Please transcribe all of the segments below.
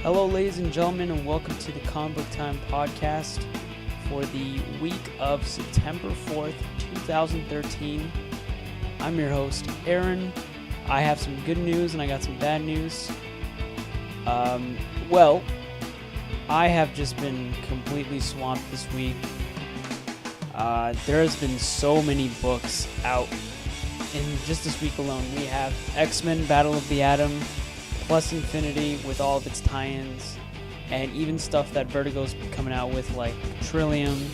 Hello, ladies and gentlemen, and welcome to the Comic Book Time podcast for the week of September 4th, 2013. I'm your host, Aaron. I have some good news and I got some bad news. Well, I have just been completely swamped this week. There has been so many books out in just this week alone. We have XMen Battle of the Atom, plus Infinity with all of its tie-ins, and even stuff that Vertigo's coming out with, like Trillium,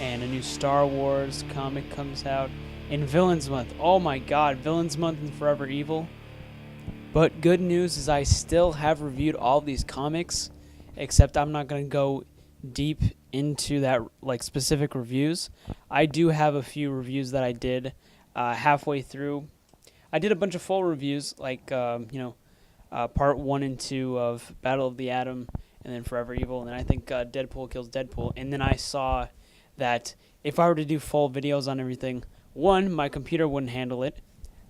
and a new Star Wars comic comes out, and Villains Month. Oh my god, Villains Month and Forever Evil. But good news is I still have reviewed all of these comics, except I'm not going to go deep into that, like, specific reviews. I do have a few reviews that I did halfway through. I did a bunch of full reviews, like, part 1 and 2 of Battle of the Atom, and then Forever Evil, and then I think Deadpool Kills Deadpool. And then I saw that if I were to do full videos on everything, 1, my computer wouldn't handle it.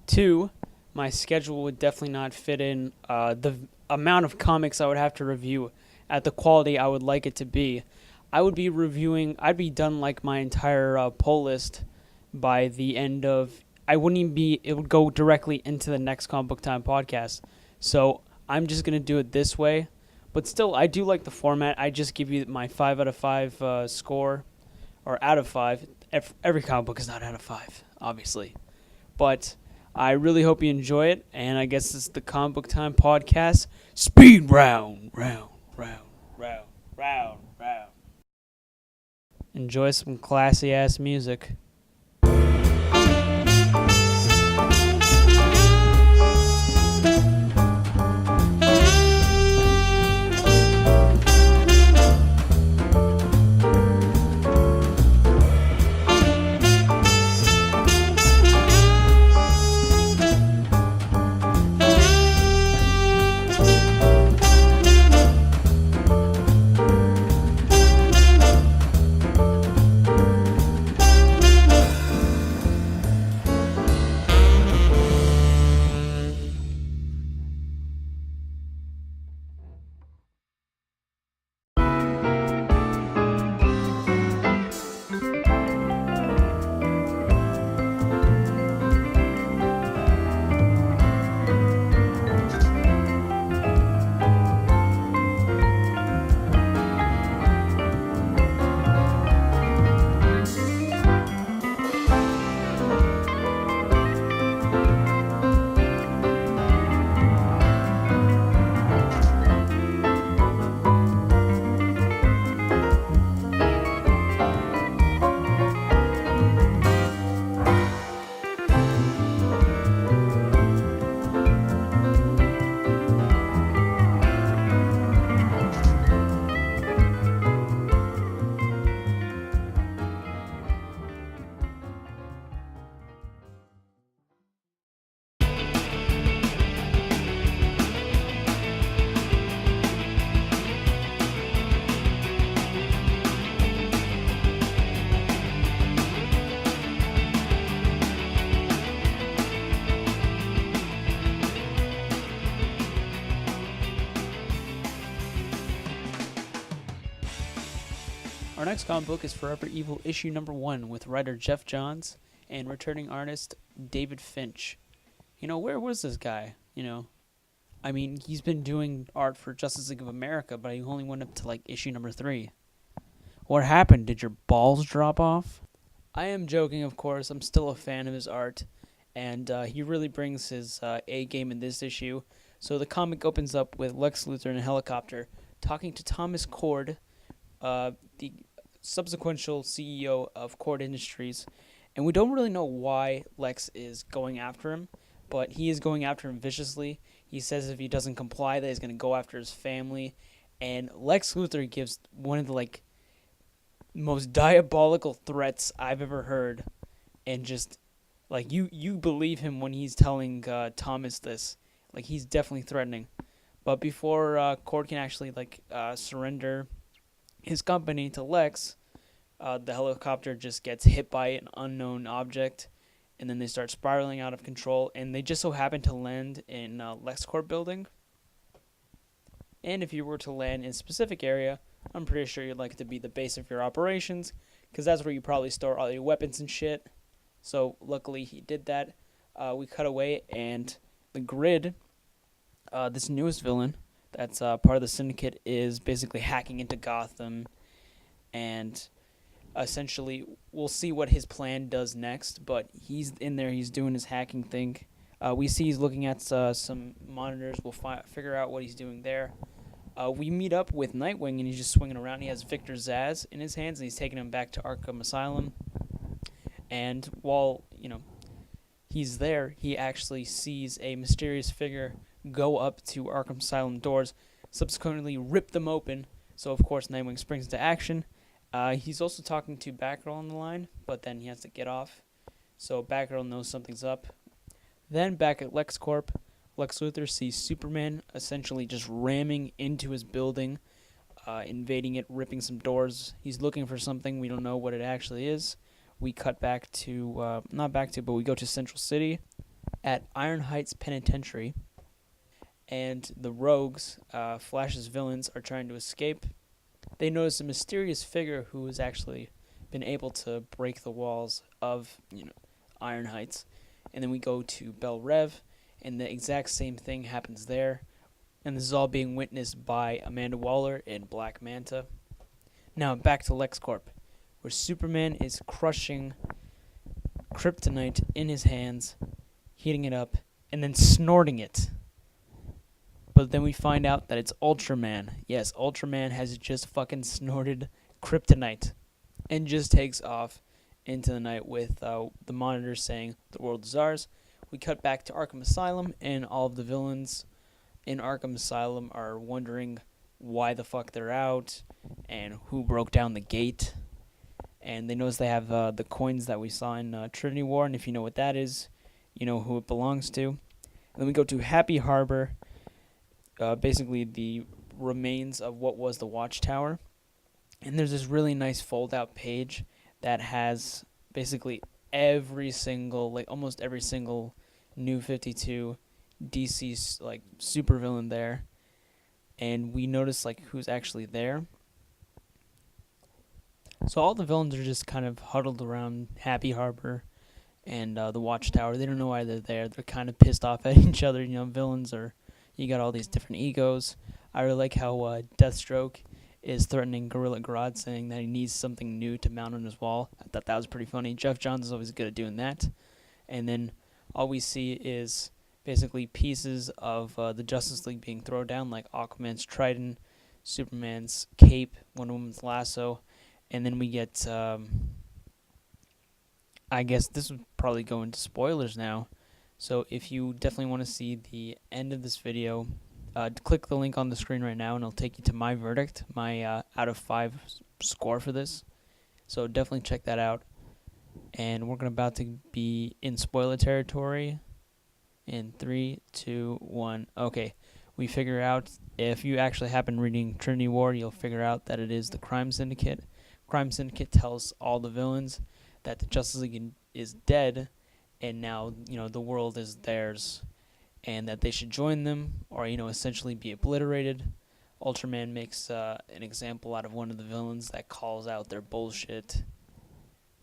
2, my schedule would definitely not fit in the amount of comics I would have to review at the quality I would like it to be. I'd be done like my entire pull list by the end of, it would go directly into the next Comic Book Time podcast. So I'm just going to do it this way. But still, I do like the format. I just give you my 5 out of 5 score, or out of 5. Every comic book is not out of 5, obviously. But I really hope you enjoy it. And I guess this is the Comic Book Time podcast. Speed round. Enjoy some classy-ass music. Our next comic book is Forever Evil issue number 1 with writer Jeff Johns and returning artist David Finch. Where was this guy? He's been doing art for Justice League of America, but he only went up to issue number 3. What happened? Did your balls drop off? I am joking, of course. I'm still a fan of his art, and he really brings his A game in this issue. So the comic opens up with Lex Luthor in a helicopter talking to Thomas Cord, the subsequential CEO of Cord Industries, and we don't really know why Lex is going after him, but he is going after him viciously. He says if he doesn't comply that he's going to go after his family, and Lex Luthor gives one of the most diabolical threats I've ever heard, and just you believe him when he's telling Thomas this. He's definitely threatening. But before Cord can actually surrender his company to Lex, the helicopter just gets hit by an unknown object, and then they start spiraling out of control, and they just so happen to land in LexCorp building. And if you were to land in a specific area, I'm pretty sure you'd like it to be the base of your operations, because that's where you probably store all your weapons and shit. So luckily he did that. We cut away, and the Grid, this newest villain that's part of the Syndicate, is basically hacking into Gotham, and essentially we'll see what his plan does next, but he's in there, he's doing his hacking thing. We see he's looking at some monitors. We'll figure out what he's doing there. We meet up with Nightwing, and he's just swinging around. He has Victor Zsasz in his hands, and he's taking him back to Arkham Asylum. And while, he's there, he actually sees a mysterious figure go up to Arkham Asylum doors, subsequently rip them open. So, of course, Nightwing springs into action. He's also talking to Batgirl on the line, but then he has to get off. So Batgirl knows something's up. Then back at LexCorp, Lex Luthor sees Superman essentially just ramming into his building, invading it, ripping some doors. He's looking for something. We don't know what it actually is. We cut back to, but we go to Central City at Iron Heights Penitentiary. And the Rogues, Flash's villains, are trying to escape. They notice a mysterious figure who has actually been able to break the walls of, Iron Heights. And then we go to Belle Rev, and the exact same thing happens there. And this is all being witnessed by Amanda Waller and Black Manta. Now back to LexCorp, where Superman is crushing kryptonite in his hands, heating it up, and then snorting it. But then we find out that it's Ultraman. Yes, Ultraman has just fucking snorted kryptonite and just takes off into the night with the monitors saying the world is ours. We cut back to Arkham Asylum, and all of the villains in Arkham Asylum are wondering why the fuck they're out and who broke down the gate. And they notice they have the coins that we saw in Trinity War, and if you know what that is, you know who it belongs to. And then we go to Happy Harbor, basically the remains of what was the Watchtower. And there's this really nice fold-out page that has basically almost every single New 52 DC supervillain there, and we notice who's actually there. So all the villains are just kind of huddled around Happy Harbor and the Watchtower. They don't know why they're there. They're kind of pissed off at each other. Villains you got all these different egos. I really like how Deathstroke is threatening Gorilla Grodd, saying that he needs something new to mount on his wall. I thought that was pretty funny. Jeff Johns is always good at doing that. And then all we see is basically pieces of the Justice League being thrown down, like Aquaman's trident, Superman's cape, Wonder Woman's lasso, and then we get, I guess this would probably go into spoilers now. So if you definitely want to see the end of this video, click the link on the screen right now, and it'll take you to my verdict, my out of 5 score for this. So definitely check that out. And we're about to be in spoiler territory in 3, 2, 1. Okay, we figure out, if you actually happen reading Trinity War, you'll figure out that it is the Crime Syndicate. Crime Syndicate tells all the villains that the Justice League is dead, and now, the world is theirs, and that they should join them or, essentially be obliterated. Ultraman makes an example out of one of the villains that calls out their bullshit.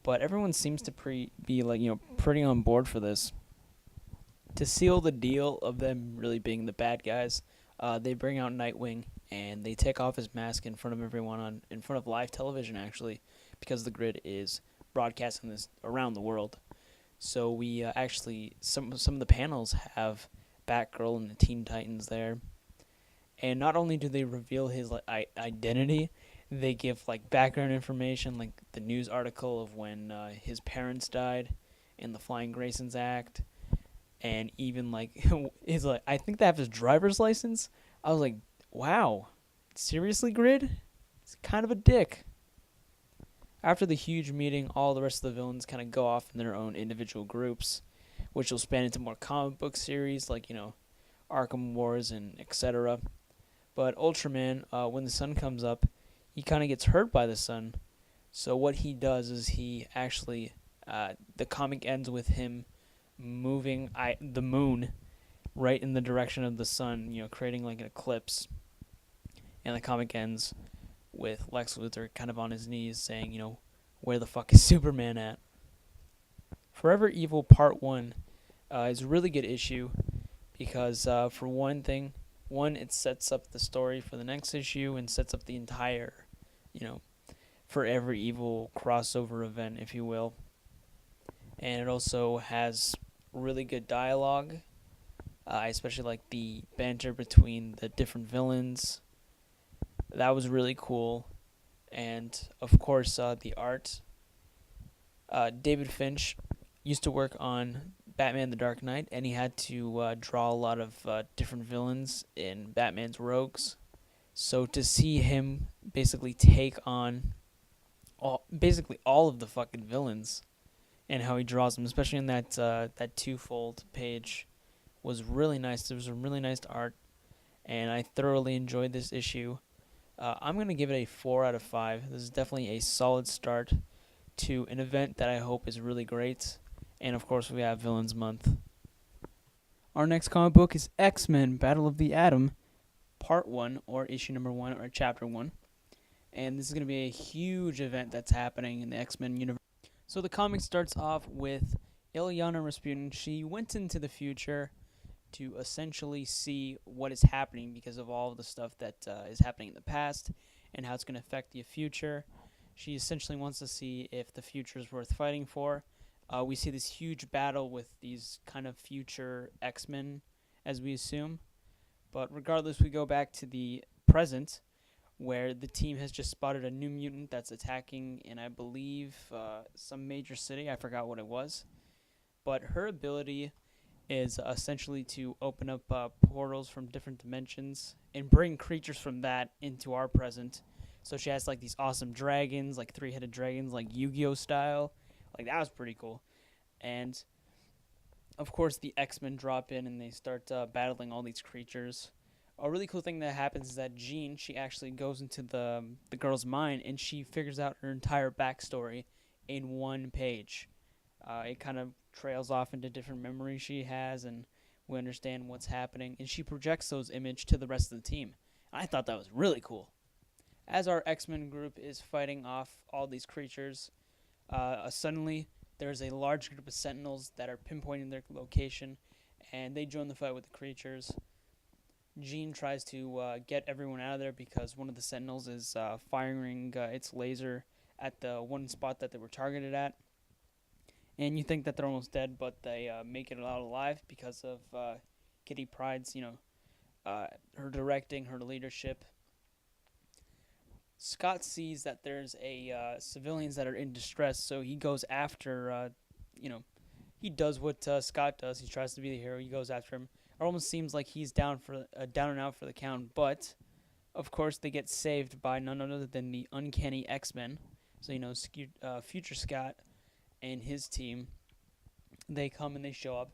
But everyone seems to be pretty on board for this. To seal the deal of them really being the bad guys, they bring out Nightwing, and they take off his mask in front of everyone, in front of live television, actually, because the Grid is broadcasting this around the world. So we some of the panels have Batgirl and the Teen Titans there. And not only do they reveal his identity, they give background information, like the news article of when his parents died in the Flying Graysons Act, and even his I think they have his driver's license. I was like, wow, seriously, Grid? It's kind of a dick. After the huge meeting, all the rest of the villains kind of go off in their own individual groups, which will span into more comic book series like, Arkham Wars and etc. But Ultraman, when the sun comes up, he kind of gets hurt by the sun. So what he does is he actually, the comic ends with him moving the moon right in the direction of the sun, creating an eclipse. And the comic ends with Lex Luthor kind of on his knees saying, where the fuck is Superman at? Forever Evil Part 1 is a really good issue because, for one thing, it sets up the story for the next issue and sets up the entire, Forever Evil crossover event, if you will. And it also has really good dialogue. I especially like the banter between the different villains. That was really cool. And, of course, the art. David Finch used to work on Batman the Dark Knight, and he had to draw a lot of different villains in Batman's Rogues. So to see him basically take on basically all of the fucking villains and how he draws them, especially in that twofold page, was really nice. There was some really nice art, and I thoroughly enjoyed this issue. I'm going to give it a 4 out of 5. This is definitely a solid start to an event that I hope is really great. And, of course, we have Villains Month. Our next comic book is X-Men Battle of the Atom, Part 1, or Issue number 1, or Chapter 1. And this is going to be a huge event that's happening in the X-Men universe. So the comic starts off with Illyana Rasputin. She went into the future to essentially see what is happening because of all of the stuff that is happening in the past and how it's going to affect the future. She essentially wants to see if the future is worth fighting for. We see this huge battle with these kind of future X-Men, as we assume. But regardless, we go back to the present, where the team has just spotted a new mutant that's attacking in, I believe, some major city. I forgot what it was. But her ability is essentially to open up portals from different dimensions and bring creatures from that into our present. So she has like these awesome dragons, like 3-headed dragons, like Yu-Gi-Oh style. Like, that was pretty cool. And, of course, the X-Men drop in and they start battling all these creatures. A really cool thing that happens is that Jean, she actually goes into the girl's mind and she figures out her entire backstory in one page. It kind of trails off into different memories she has, and we understand what's happening. And she projects those images to the rest of the team. I thought that was really cool. As our X-Men group is fighting off all these creatures, suddenly there's a large group of Sentinels that are pinpointing their location, and they join the fight with the creatures. Jean tries to get everyone out of there because one of the Sentinels is firing its laser at the one spot that they were targeted at. And you think that they're almost dead, but they make it out alive because of Kitty Pryde's, her directing, her leadership. Scott sees that there's civilians that are in distress, so he goes after, he does what Scott does. He tries to be the hero. He goes after him. It almost seems like he's down and out for the count, but of course they get saved by none other than the Uncanny X-Men. So Future Scott and his team, they come and they show up,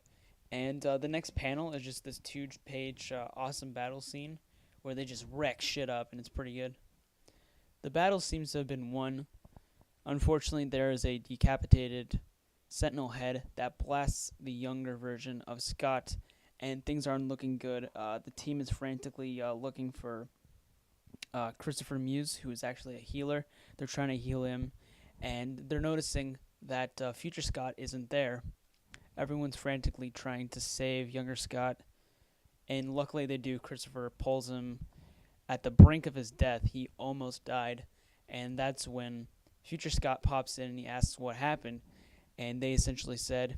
and the next panel is just this huge-page awesome battle scene where they just wreck shit up, and it's pretty good. The battle seems to have been won. Unfortunately, there is a decapitated Sentinel head that blasts the younger version of Scott, and things aren't looking good. The team is frantically looking for Christopher Muse, who is actually a healer. They're trying to heal him, and they're noticing that Future Scott isn't there. Everyone's frantically trying to save younger Scott, and luckily they do. Christopher pulls him at the brink of his death. He almost died, and that's when Future Scott pops in and he asks what happened, and they essentially said,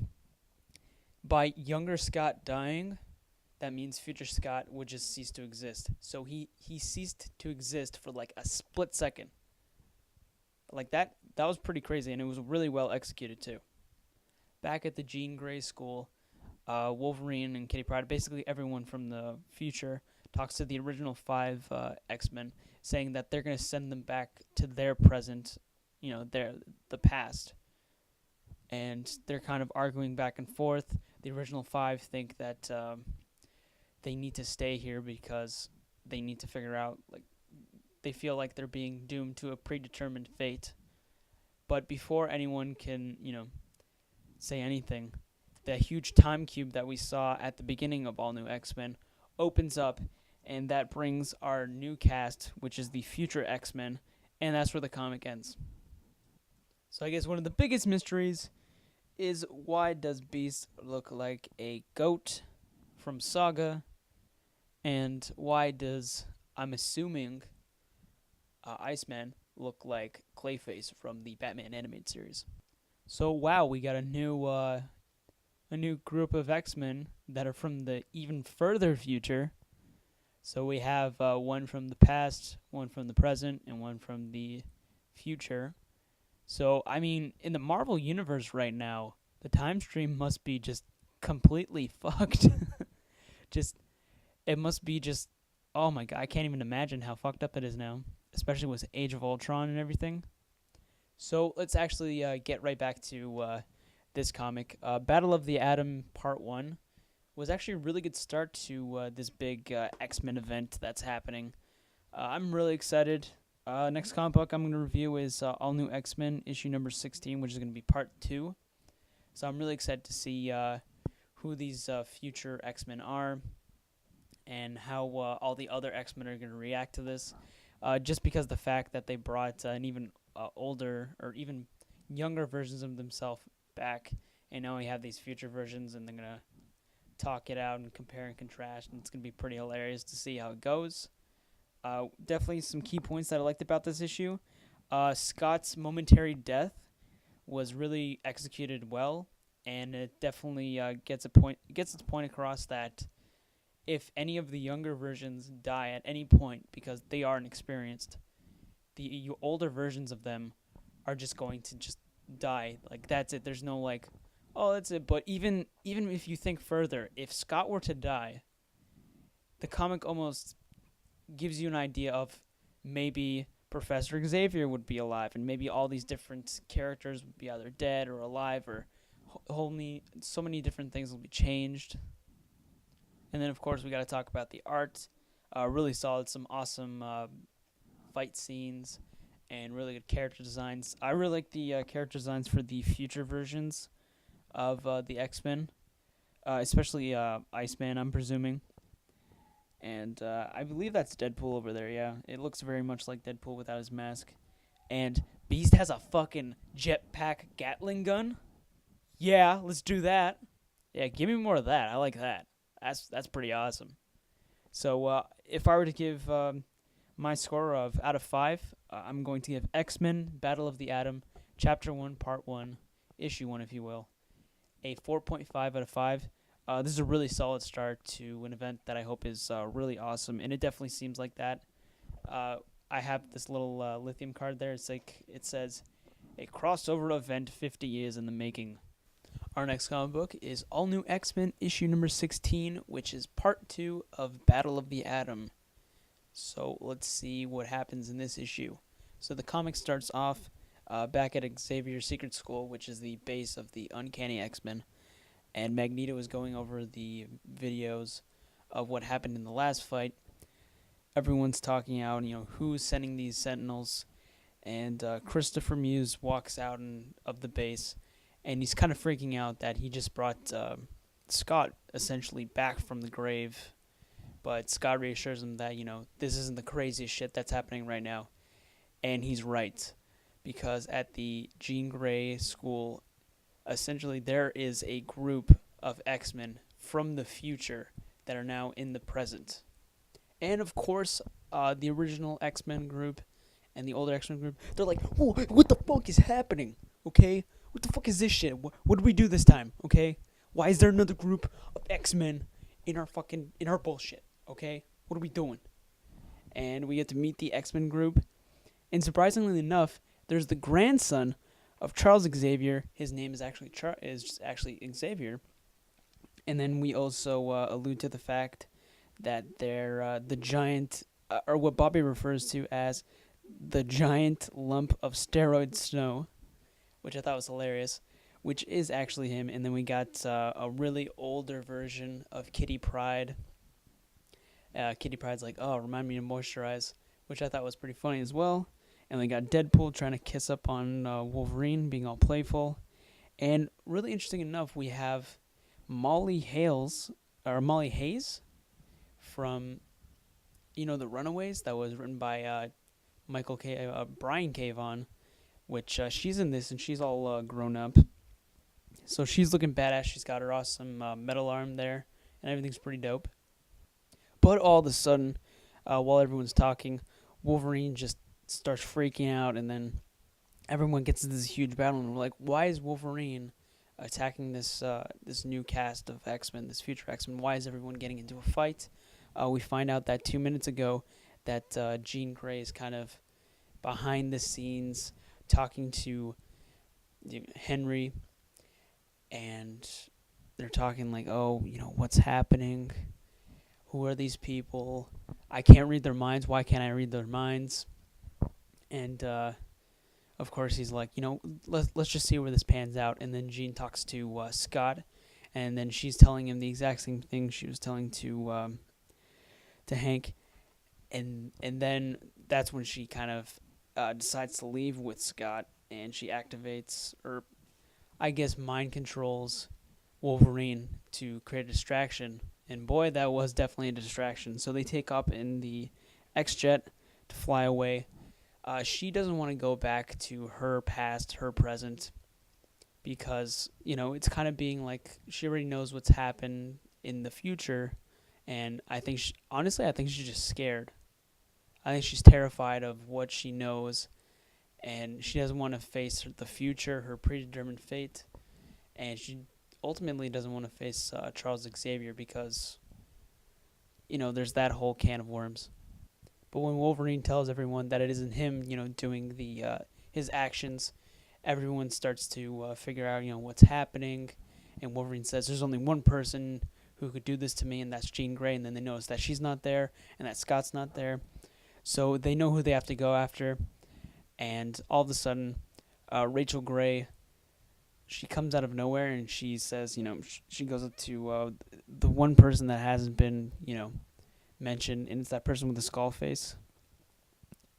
by younger Scott dying, that means Future Scott would just cease to exist. So he ceased to exist for like a split second. Like that was pretty crazy, and it was really well executed too. Back at the Jean Grey school, Wolverine and Kitty Pryde, basically everyone from the future, talks to the original 5 X-Men, saying that they're going to send them back to their present, the past. And they're kind of arguing back and forth. The original 5 think that they need to stay here because they need to figure out, they feel like they're being doomed to a predetermined fate. But before anyone can, say anything, the huge time cube that we saw at the beginning of All New X-Men opens up, And that brings our new cast, which is the future X-Men, and that's where the comic ends. So I guess one of the biggest mysteries is, why does Beast look like a goat from Saga? And why does, I'm assuming, Iceman look like Clayface from the Batman animated series? So wow, we got a new group of X-Men that are from the even further future. So we have one from the past, one from the present, and one from the future. So, I mean, in the Marvel Universe right now, the time stream must be just completely fucked. It must be just, oh my god, I can't even imagine how fucked up it is now, especially with Age of Ultron and everything. So, let's actually get right back to this comic. Battle of the Atom Part 1 was actually a really good start to this big X-Men event that's happening. I'm really excited. Next comic book I'm going to review is All New X-Men, issue number 16, which is going to be part 2. So I'm really excited to see who these future X-Men are and how all the other X-Men are going to react to this. Just because of the fact that they brought an even older or even younger versions of themselves back, and now we have these future versions, and they're going to talk it out and compare and contrast, and it's going to be pretty hilarious to see how it goes. Definitely some key points that I liked about this issue. Scott's momentary death was really executed well, and it definitely gets its point across that if any of the younger versions die at any point because they are inexperienced, the older versions of them are just going to just die. Like, that's it. There's no like, oh, that's it. But even if you think further, if Scott were to die, the comic almost gives you an idea of maybe Professor Xavier would be alive, and maybe all these different characters would be either dead or alive, or so many different things will be changed. And then, of course, we got to talk about the art. Really solid, some awesome fight scenes, and really good character designs. I really like the character designs for the future versions of the X-Men, especially Iceman, I'm presuming. And I believe that's Deadpool over there, yeah. It looks very much like Deadpool without his mask. And Beast has a fucking jetpack Gatling gun? Yeah, let's do that. Yeah, give me more of that. I like that. That's pretty awesome. So if I were to give my score of out of 5, I'm going to give X-Men Battle of the Atom, Chapter 1, Part 1, Issue 1, if you will, a 4.5 out of 5. This is a really solid start to an event that I hope is really awesome, and it definitely seems like that. I have this little lithium card there. It says, a crossover event 50 years in the making. Our next comic book is All New X-Men, issue number 16, which is part 2 of Battle of the Atom. So let's see what happens in this issue. So the comic starts off back at Xavier's secret school, which is the base of the Uncanny X-Men. And Magneto is going over the videos of what happened in the last fight. Everyone's talking out, who's sending these Sentinels. And Christopher Muse walks out of the base, and he's kind of freaking out that he just brought Scott essentially back from the grave. But Scott reassures him that, this isn't the craziest shit that's happening right now. And he's right, because at the Jean Grey school, essentially there is a group of X-Men from the future that are now in the present. And of course, the original X-Men group and the older X-Men group, they're like, whoa, what the fuck is happening? Okay? What the fuck is this shit? What did we do this time? Okay? Why is there another group of X-Men in our bullshit? Okay? What are we doing? And we get to meet the X-Men group. And surprisingly enough, there's the grandson of Charles Xavier. His name is actually Xavier. And then we also allude to the fact that they're the giant, or what Bobby refers to as the giant lump of steroid snow, which I thought was hilarious, which is actually him. And then we got a really older version of Kitty Pryde. Kitty Pryde's like, oh, remind me to moisturize, which I thought was pretty funny as well. And we got Deadpool trying to kiss up on Wolverine, being all playful. And really interesting enough, we have Molly Hayes from The Runaways that was written by Brian K. Vaughan, which she's in this and she's all grown up. So she's looking badass. She's got her awesome metal arm there, and everything's pretty dope. But all of a sudden, while everyone's talking, Wolverine just starts freaking out, and then everyone gets into this huge battle, and we're like, why is Wolverine attacking this new cast of X-Men, this future X-Men? Why is everyone getting into a fight? We find out that 2 minutes ago that Jean Grey is kind of behind the scenes talking to Henry, and they're talking like, oh, what's happening? Who are these people? I can't read their minds. Why can't I read their minds? And of course, he's like, let's just see where this pans out. And then Jean talks to Scott, and then she's telling him the exact same thing she was telling to Hank. And then that's when she kind of decides to leave with Scott, and she activates, or I guess mind controls Wolverine to create a distraction. And boy, that was definitely a distraction. So they take up in the X-Jet to fly away. She doesn't want to go back to her past, her present, because, it's kind of being like she already knows what's happened in the future. And I think, honestly, I think she's just scared. I think she's terrified of what she knows, and she doesn't want to face the future, her predetermined fate. And she ultimately doesn't want to face Charles Xavier because, there's that whole can of worms. But when Wolverine tells everyone that it isn't him, doing his actions, everyone starts to figure out, what's happening. And Wolverine says, there's only one person who could do this to me, and that's Jean Grey. And then they notice that she's not there, and that Scott's not there. So they know who they have to go after. And all of a sudden, Rachel Grey, she comes out of nowhere, and she says, she goes up to the one person that hasn't been, mentioned, and it's that person with the skull face.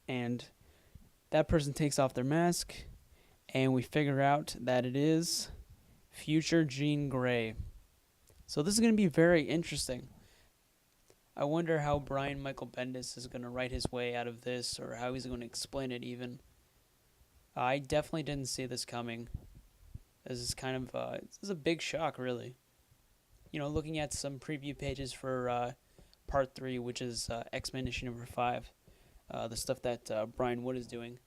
And that person takes off their mask, and we figure out that it is future Jean Grey. So this is going to be very interesting. I wonder how Brian Michael Bendis is going to write his way out of this, or how he's going to explain it even. I definitely didn't see this coming. This is kind of this is a big shock, really. Looking at some preview pages for Part 3, which is X-Men issue number 5, the stuff that Brian Wood is doing.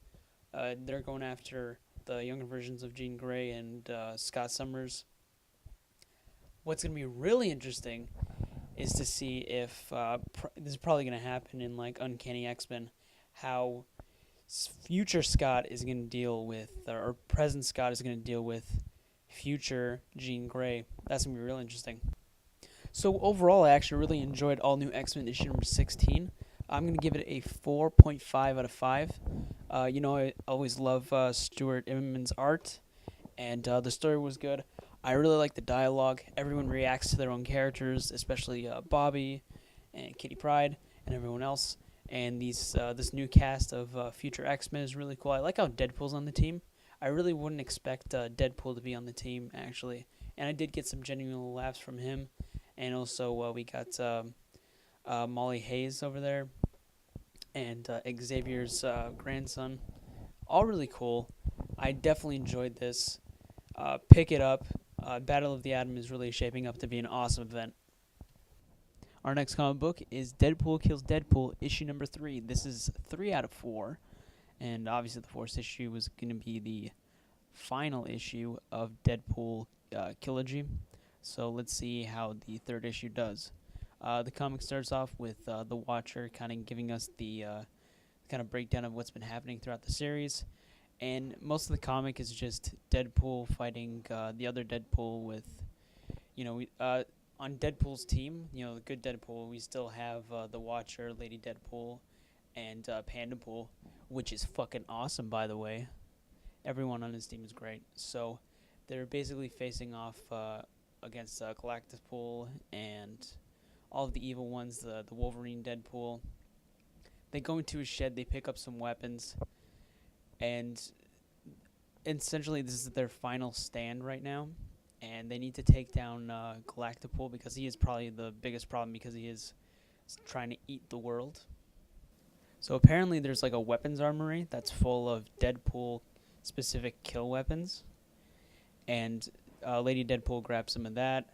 They're going after the younger versions of Jean Grey and Scott Summers. What's going to be really interesting is to see if this is probably going to happen in like Uncanny X-Men, how future Scott is going to deal with, or present Scott is going to deal with future Jean Grey. That's going to be real interesting. So overall, I actually really enjoyed All New X-Men issue number 16. I'm going to give it a 4.5 out of 5. I always love Stuart Immonen's art, and the story was good. I really like the dialogue. Everyone reacts to their own characters, especially Bobby and Kitty Pryde and everyone else. And this new cast of future X-Men is really cool. I like how Deadpool's on the team. I really wouldn't expect Deadpool to be on the team, actually. And I did get some genuine laughs from him. And also we got Molly Hayes over there and Xavier's grandson. All really cool. I definitely enjoyed this. Pick it up. Battle of the Atom is really shaping up to be an awesome event. Our next comic book is Deadpool Kills Deadpool, issue number 3. This is 3 out of 4, and obviously the 4th issue was going to be the final issue of Deadpool Killa. So let's see how the 3rd issue does. The comic starts off with the Watcher kind of giving us the kind of breakdown of what's been happening throughout the series. And most of the comic is just Deadpool fighting the other Deadpool with, on Deadpool's team, the good Deadpool, we still have the Watcher, Lady Deadpool, and Pandapool, which is fucking awesome, by the way. Everyone on his team is great. So they're basically facing off against Galactuspool and all of the evil ones, the Wolverine Deadpool. They go into a shed, they pick up some weapons, and essentially this is their final stand right now, and they need to take down Galactuspool because he is probably the biggest problem because he is trying to eat the world. So apparently there's like a weapons armory that's full of Deadpool specific kill weapons, and Lady Deadpool grabs some of that,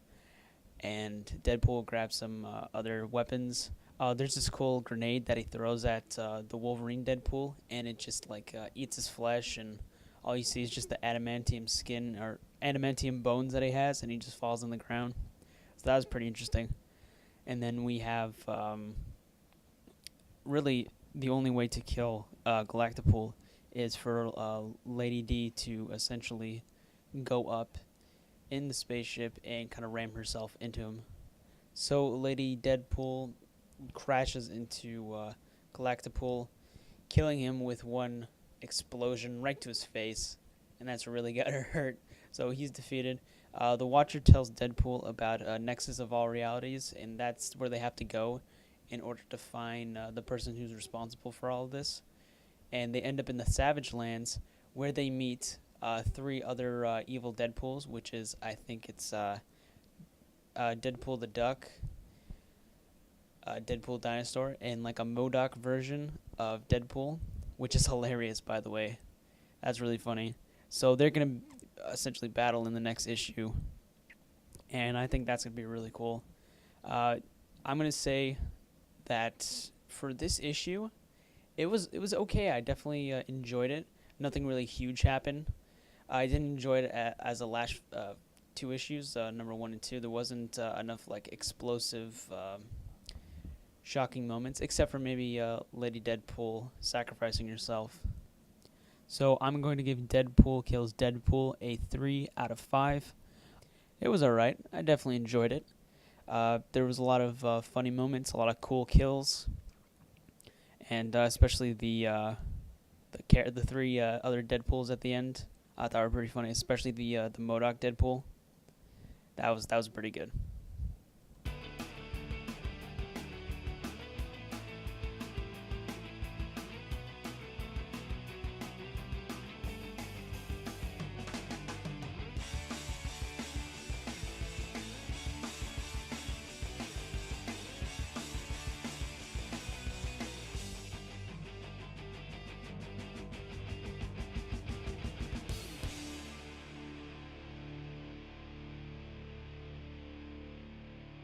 and Deadpool grabs some other weapons. There's this cool grenade that he throws at the Wolverine Deadpool, and it just like eats his flesh, and all you see is just the adamantium skin or adamantium bones that he has, and he just falls on the ground. So that was pretty interesting. And then we have really the only way to kill Galactapool is for Lady D to essentially go up in the spaceship and kind of ram herself into him. So Lady Deadpool crashes into Galactapool, killing him with one explosion right to his face, and that's really got her hurt. So he's defeated. The Watcher tells Deadpool about a nexus of all realities, and that's where they have to go in order to find the person who's responsible for all of this. And they end up in the Savage Lands, where they meet 3 other evil Deadpools, which is, I think it's Deadpool the Duck, Deadpool Dinosaur, and like a MODOK version of Deadpool, which is hilarious, by the way. That's really funny. So they're going to essentially battle in the next issue, and I think that's going to be really cool. I'm going to say that for this issue, it was okay. I definitely enjoyed it. Nothing really huge happened. I didn't enjoy it as the last 2 issues, number 1 and 2. There wasn't enough like explosive, shocking moments, except for maybe Lady Deadpool sacrificing herself. So I'm going to give Deadpool Kills Deadpool a 3 out of 5. It was alright. I definitely enjoyed it. There was a lot of funny moments, a lot of cool kills, and especially the 3 other Deadpools at the end. I thought were pretty funny, especially the MODOK Deadpool. That was pretty good.